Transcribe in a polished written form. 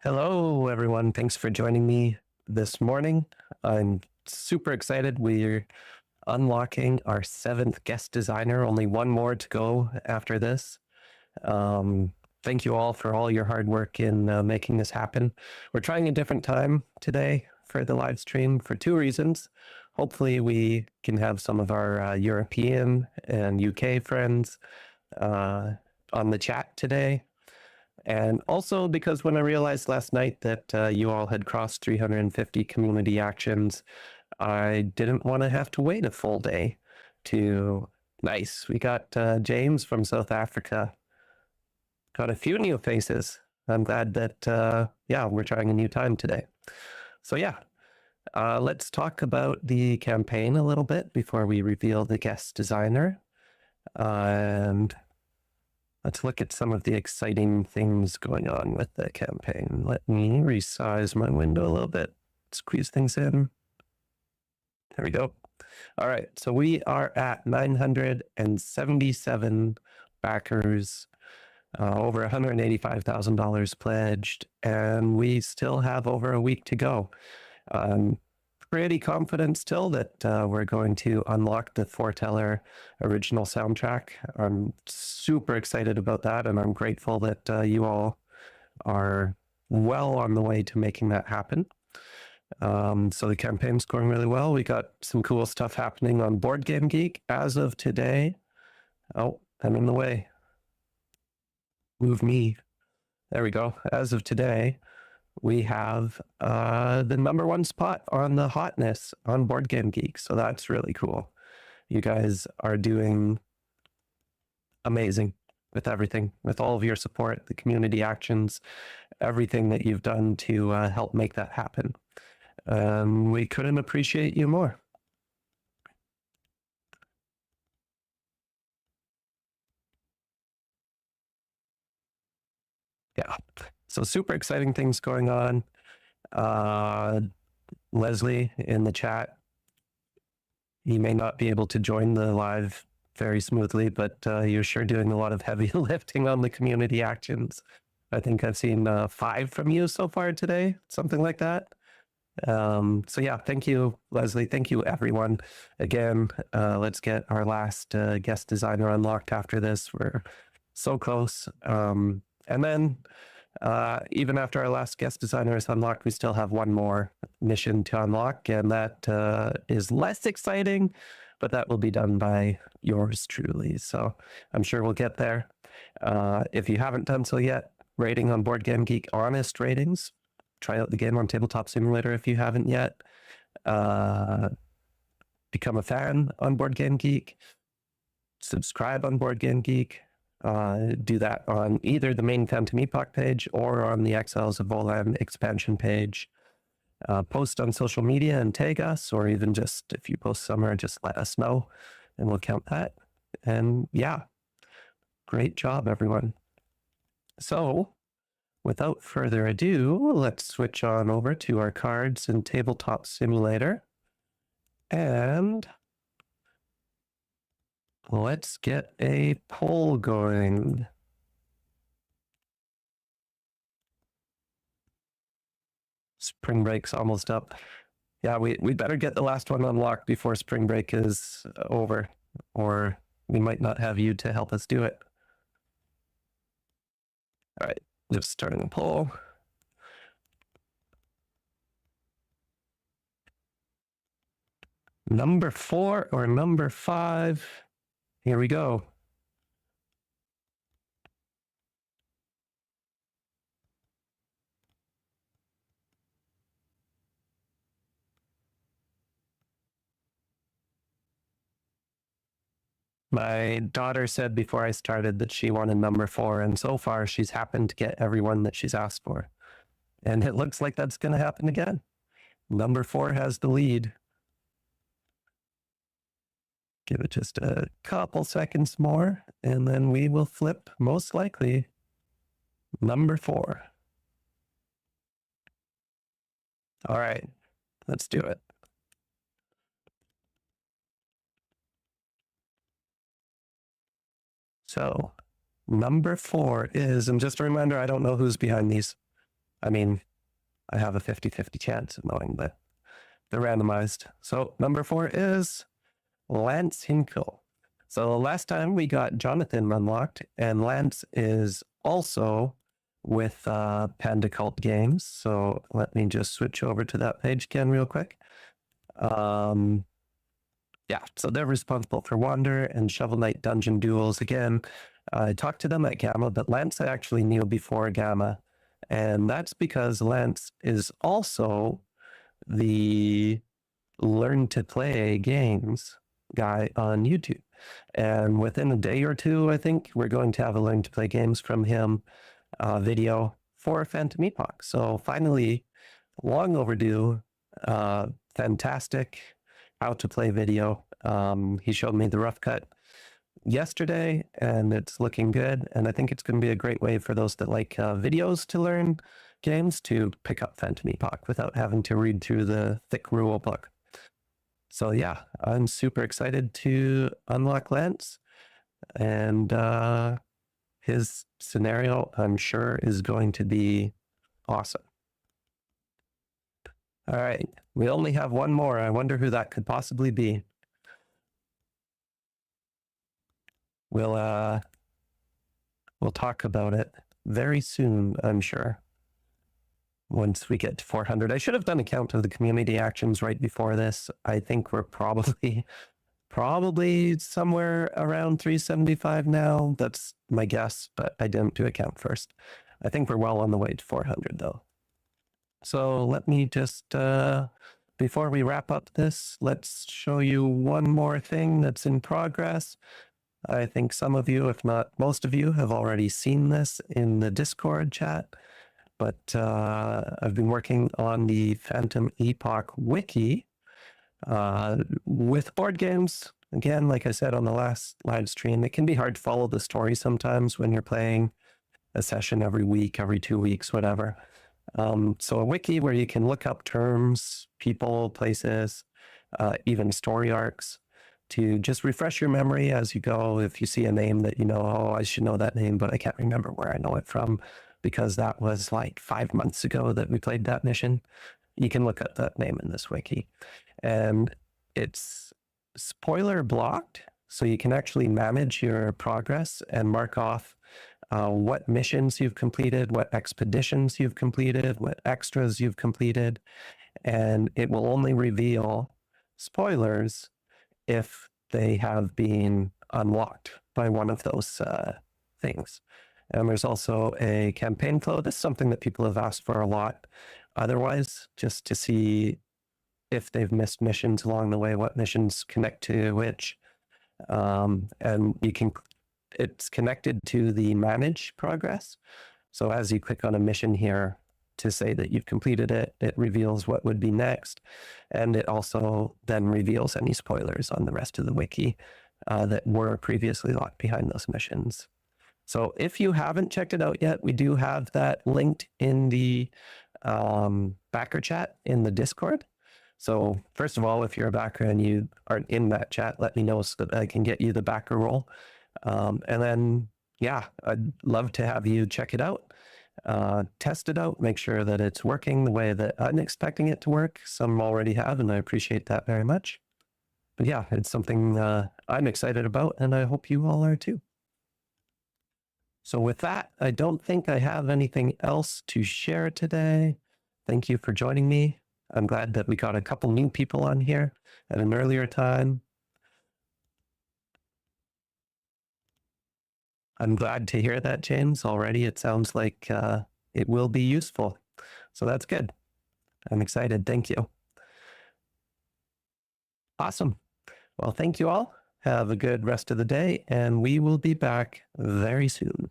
Hello, everyone. Thanks for joining me this morning. I'm super excited. We're unlocking our 7th guest designer, only one more to go after this. Thank you all for all your hard work in making this happen. We're trying a different time today for the live stream for two reasons. Hopefully, we can have some of our European and UK friends on the chat today. And also because when I realized last night that you all had crossed 350 community actions, I didn't want to have to wait a full day to... Nice. We got James from South Africa. Got a few new faces. I'm glad that, we're trying a new time today. So let's talk about the campaign a little bit before we reveal the guest designer. And let's look at some of the exciting things going on with the campaign. Let me resize my window a little bit, squeeze things in. There we go. All right, so we are at 977 backers, over $185,000 pledged, and we still have over a week to go. Pretty confident still that we're going to unlock the Foreteller original soundtrack. I'm super excited about that, and I'm grateful that you all are well on the way to making that happen. So the campaign's going really well. We got some cool stuff happening on Board Game Geek as of today. Oh, I'm in the way. Move me. There we go. As of today, we have the #1 spot on the hotness on Board Game Geek. So that's really cool. You guys are doing amazing with everything, with all of your support, the community actions, everything that you've done to help make that happen. We couldn't appreciate you more. Yeah. So super exciting things going on. Leslie in the chat, you may not be able to join the live very smoothly, but you're sure doing a lot of heavy lifting on the community actions. I think I've seen 5 from you so far today, something like that. Thank you, Leslie. Thank you, everyone. Again, let's get our last guest designer unlocked after this. We're so close. And then even after our last guest designer is unlocked, we still have one more mission to unlock, and that is less exciting, but that will be done by yours truly. So I'm sure we'll get there. If you haven't done so yet, rating on Board Game Geek, honest ratings. Try out the game on Tabletop Simulator if you haven't yet. Become a fan on Board Game Geek. Subscribe on Board Game Geek. Do that on either the main Phantom Epoch page or on the Exiles of Volan expansion page. Post on social media and tag us, or even just if you post somewhere, just let us know and we'll count that. And yeah, great job, everyone. So without further ado, let's switch on over to our cards in Tabletop Simulator. And let's get a poll going. Spring break's almost up. Yeah, we better get the last one unlocked before spring break is over, or we might not have you to help us do it. All right, just starting the poll. Number 4 or number 5? Here we go. My daughter said before I started that she wanted number 4, and so far she's happened to get everyone that she's asked for. And it looks like that's going to happen again. Number 4 has the lead. Give it just a couple seconds more, and then we will flip, most likely, number 4. All right, let's do it. So number 4 is, and just a reminder, I don't know who's behind these. I mean, I have a 50-50 chance of knowing, but they're randomized. So number 4 is Lance Hinkle. So last time we got Jonathan unlocked, and Lance is also with Panda Cult Games. So let me just switch over to that page again real quick. Yeah, so they're responsible for Wander and Shovel Knight Dungeon Duels. Again, I talked to them at Gamma, but Lance I actually knew before Gamma. And that's because Lance is also the Learn to Play Games guy on YouTube. And within a day or two, I think, we're going to have a Learn to Play Games from him video for Phantom Epoch. So finally, long overdue, fantastic how to play video. He showed me the rough cut yesterday, and it's looking good. And I think it's going to be a great way for those that like videos to learn games to pick up Phantom Epoch without having to read through the thick rule book. So yeah, I'm super excited to unlock Lance, and his scenario, I'm sure, is going to be awesome. All right, we only have one more. I wonder who that could possibly be. We'll talk about it very soon, I'm sure. Once we get to 400, I should have done a count of the community actions right before this. I think we're probably somewhere around 375 now. That's my guess, but I didn't do a count first. I think we're well on the way to 400 though. So let me just, before we wrap up this, let's show you one more thing that's in progress. I think some of you, if not most of you, have already seen this in the Discord chat, but I've been working on the Phantom Epoch wiki with board games. Again, like I said on the last live stream, it can be hard to follow the story sometimes when you're playing a session every week, every 2 weeks, whatever. So a wiki where you can look up terms, people, places, even story arcs, to just refresh your memory as you go. If you see a name that you know, oh, I should know that name, but I can't remember where I know it from because that was like 5 months ago that we played that mission, you can look at that name in this wiki. And it's spoiler blocked, so you can actually manage your progress and mark off what missions you've completed, what expeditions you've completed, what extras you've completed, and it will only reveal spoilers if they have been unlocked by one of those things. And there's also a campaign flow. This is something that people have asked for a lot. Otherwise, just to see if they've missed missions along the way, what missions connect to which. And you can, it's connected to the manage progress. So as you click on a mission here to say that you've completed it, it reveals what would be next. And it also then reveals any spoilers on the rest of the wiki that were previously locked behind those missions. So if you haven't checked it out yet, we do have that linked in the backer chat in the Discord. So first of all, if you're a backer and you aren't in that chat, let me know so that I can get you the backer role. And then, yeah, I'd love to have you check it out, test it out, make sure that it's working the way that I'm expecting it to work. Some already have, and I appreciate that very much. But yeah, it's something I'm excited about, and I hope you all are too. So with that, I don't think I have anything else to share today. Thank you for joining me. I'm glad that we got a couple new people on here at an earlier time. I'm glad to hear that, James. Already it sounds like it will be useful. So that's good. I'm excited. Thank you. Awesome. Well, thank you all. Have a good rest of the day, and we will be back very soon.